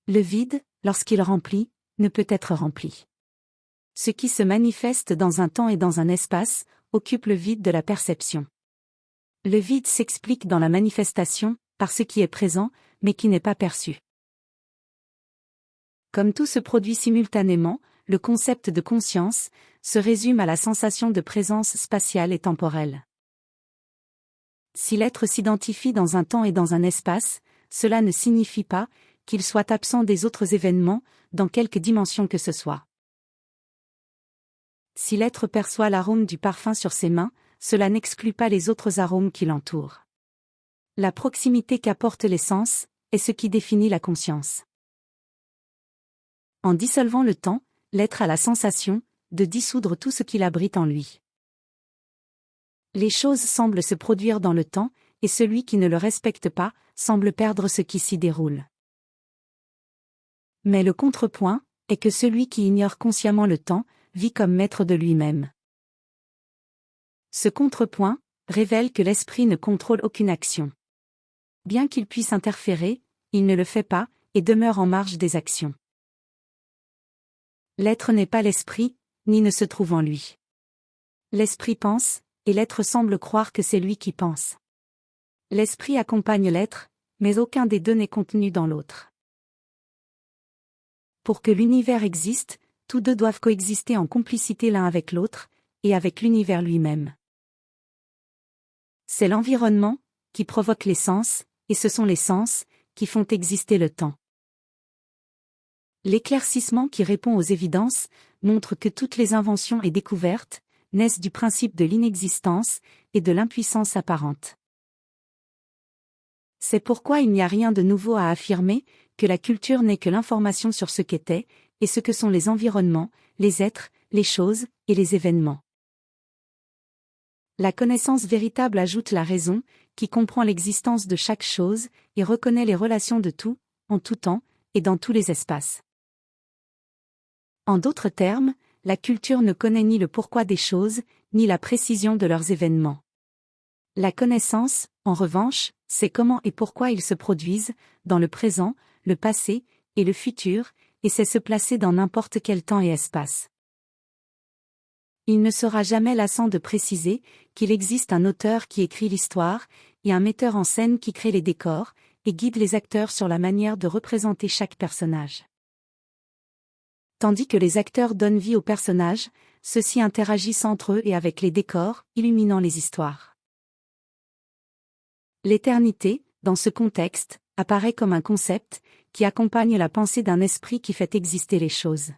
Le vide, lorsqu'il remplit, ne peut être rempli. Ce qui se manifeste dans un temps et dans un espace, occupe le vide de la perception. Le vide s'explique dans la manifestation, par ce qui est présent, mais qui n'est pas perçu. Comme tout se produit simultanément, le concept de conscience se résume à la sensation de présence spatiale et temporelle. Si l'être s'identifie dans un temps et dans un espace, cela ne signifie pas qu'il soit absent des autres événements, dans quelque dimension que ce soit. Si l'être perçoit l'arôme du parfum sur ses mains, cela n'exclut pas les autres arômes qui l'entourent. La proximité qu'apportent les sens est ce qui définit la conscience. En dissolvant le temps, l'être a la sensation de dissoudre tout ce qu'il abrite en lui. Les choses semblent se produire dans le temps, et celui qui ne le respecte pas semble perdre ce qui s'y déroule. Mais le contrepoint est que celui qui ignore consciemment le temps vit comme maître de lui-même. Ce contrepoint révèle que l'esprit ne contrôle aucune action. Bien qu'il puisse interférer, il ne le fait pas et demeure en marge des actions. L'être n'est pas l'esprit, ni ne se trouve en lui. L'esprit pense, et l'être semble croire que c'est lui qui pense. L'esprit accompagne l'être, mais aucun des deux n'est contenu dans l'autre. Pour que l'univers existe, tous deux doivent coexister en complicité l'un avec l'autre, et avec l'univers lui-même. C'est l'environnement qui provoque les sens, et ce sont les sens qui font exister le temps. L'éclaircissement qui répond aux évidences montre que toutes les inventions et découvertes naissent du principe de l'inexistence et de l'impuissance apparente. C'est pourquoi il n'y a rien de nouveau à affirmer que la culture n'est que l'information sur ce qu'était et ce que sont les environnements, les êtres, les choses et les événements. La connaissance véritable ajoute la raison, qui comprend l'existence de chaque chose et reconnaît les relations de tout, en tout temps et dans tous les espaces. En d'autres termes, la culture ne connaît ni le pourquoi des choses, ni la précision de leurs événements. La connaissance, en revanche, sait comment et pourquoi ils se produisent, dans le présent, le passé et le futur, et sait se placer dans n'importe quel temps et espace. Il ne sera jamais lassant de préciser qu'il existe un auteur qui écrit l'histoire, et un metteur en scène qui crée les décors, et guide les acteurs sur la manière de représenter chaque personnage. Tandis que les acteurs donnent vie aux personnages, ceux-ci interagissent entre eux et avec les décors, illuminant les histoires. L'éternité, dans ce contexte, apparaît comme un concept qui accompagne la pensée d'un esprit qui fait exister les choses.